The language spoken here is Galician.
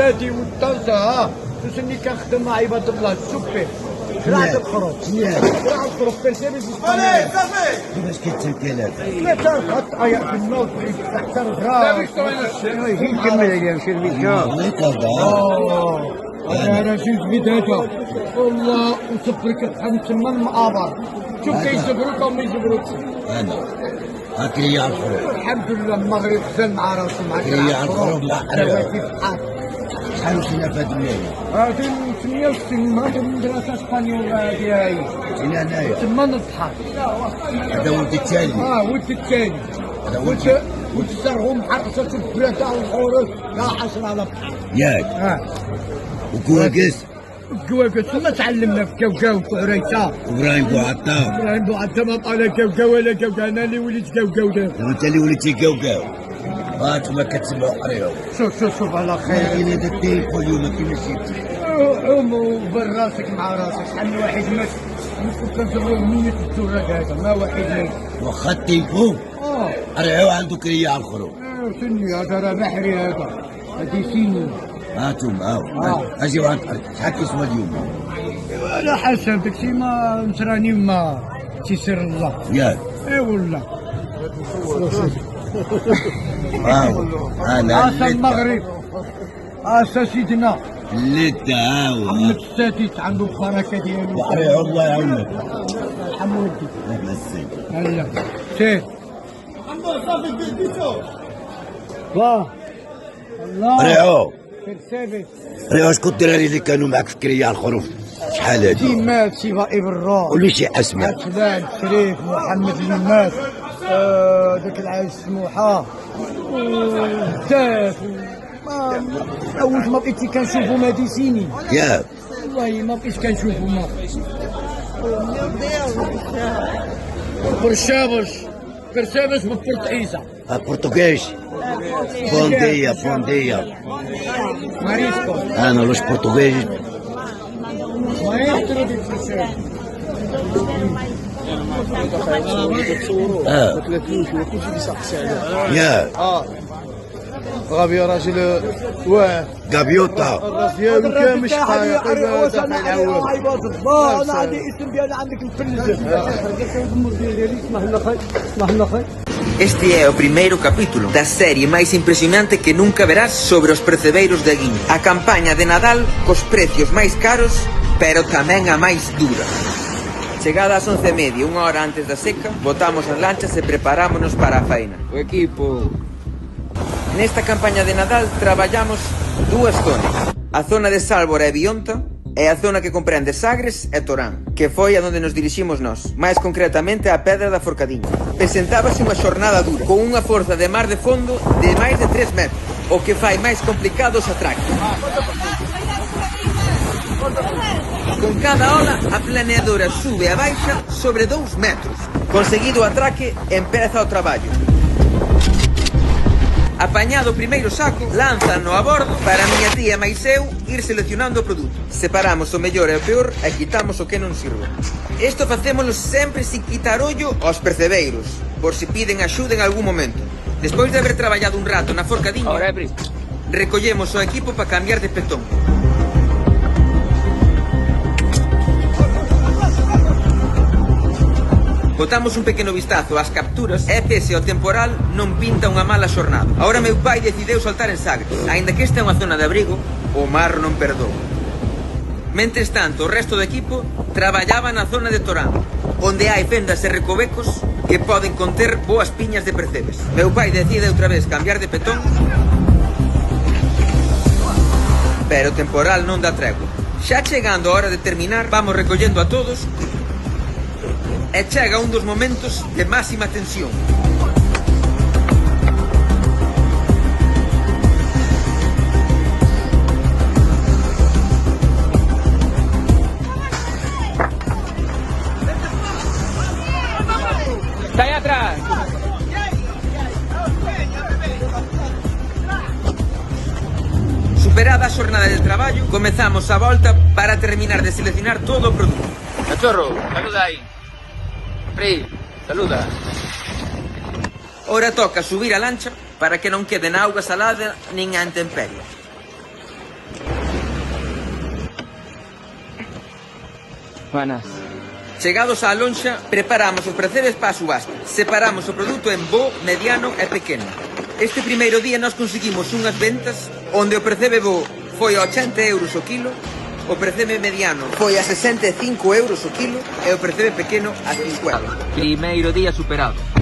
بلادي والطنطا ها تسني كنخدم مع عباد الله السبي شراعة الخروج شراعة الخروج بيرسيبس كيفاش كيتسكل هذا؟ لا تعرف طايع في النوض تحت الغرام يكمل عليها مشي الميكا انا جيت بدايتها والله وصبرك تحن تما المعابر شوف كيصبروك وما يصبروكش انا هاكي يا الخروج الحمد لله المغرب خزن مع راسه مع الخروج مع شحال مشينا في هاد الليله؟ هادي 68 هادي من مدرسة اسبانيولا ديالي جينا هنايا تما نضحك هذا ولدي الثاني ولد الثاني هذا ولدي ولد الزرغوم حرقصة البلاد والحورس يا حسرة على البحر ياك وكواكس الكواكس تما تعلمنا في كاوكاو وفي عريسة ابراهيم بوعطا ابراهيم بوعطا ما طال كاوكاو ولا كاوكاو انا اللي وليت كاوكاو دابا انت اللي وليتي كاوكاو هانتوما كتسمعوا قريهم شوف على خير كاين هذا التليفون اليوم كيما شفتي عوموا بين راسك مع راسك شحال من واحد مات كنصبروا 100 التراث هذا ما واحد مات واخا التليفون رعوا عنده كريه على الخروج سني هذا راه بحري هذا هذه سيني هانتوما هاو اجيو عند شحال كيسوى اليوم؟ على حسب داكشي ما نصراني ما تيسر الله ياك اي والله انا عسى المغرب عسى سيدنا لتا هاو محمد السادس عنده البركه ديالو وحريع الله يعاونك يرحم ولدي الله يسلمك هلا سير واه الله ريعو سير ريعو شكون الدراري اللي كانوا معك في كريه على الخروج؟ شحال هادي؟ مات سي غائب الروح قولي شي اسماء فلان شريف محمد اللي مات ذاك العايش سموحه بزاف اول ما بقيت كنشوفو ماديسيني ياك والله ما بقيت كنشوفو ما برشابش بالبرتقيسه البرتغيش بونديا ماريسكو انا لوش برتغيش ما يحترم البرشابش ياك غبي يا راجل واه غابيوتا الراس ديالو كامل شحال انا عندي اسم ديالي عندك مفلس اسمح لنا خير Este é o primeiro capítulo da serie máis impresionante que nunca verás sobre os percebeiros da Guiña. A campaña de Nadal cos precios máis caros, pero tamén a máis dura. Chegada ás 11:30, unha hora antes da seca, botamos as lanchas e preparámonos para a faena. O equipo... Nesta campaña de Nadal traballamos dúas zonas. A zona de Sálvora e Bionta e a zona que comprende Sagres e Torán, que foi a onde nos diriximos nós, máis concretamente a Pedra da Forcadiña. Presentábase unha xornada dura, con unha forza de mar de fondo de máis de 3 metros, o que fai máis complicado os atraques. Con cada ola, a planeadora sube a baixa sobre 2 metros. Conseguido o atraque, empeza o traballo. Apañado o primeiro saco, lánzano a bordo para a miña tía máis eu ir seleccionando o produto. Separamos o mellor e o peor e quitamos o que non sirve. Isto facémolo sempre sin quitar ollo aos percebeiros, por si piden axuda en algún momento. Despois de haber traballado un rato na Forcadiña, recollemos o equipo para cambiar de petón. Botamos un pequeno vistazo ás capturas e pese ao temporal non pinta unha mala xornada. Agora meu pai decideu saltar en Sagres. Aínda que esta é unha zona de abrigo, o mar non perdoa. Mentres tanto, o resto do equipo traballaba na zona de Torán, onde hai fendas e recovecos que poden conter boas piñas de percebes. Meu pai decide outra vez cambiar de petón, pero o temporal non dá tregua. Xa chegando a hora de terminar, vamos recollendo a todos e chega un dos momentos de máxima tensión. Está aí atrás. Superada a xornada de traballo, comezamos a volta para terminar de seleccionar todo o produto. Cachorro, saluda aí. Pri, saluda. Ora toca subir a lancha para que non quede na auga salada nin a intemperie. Buenas. Chegados á lonxa, preparamos os percebes para a subasta. Separamos o produto en bo, mediano e pequeno. Este primeiro día nós conseguimos unhas ventas onde o percebe bo foi a 80 euros o kilo, o percebe mediano foi a 65 euros o kilo e o percebe pequeno a 50. Primeiro día superado.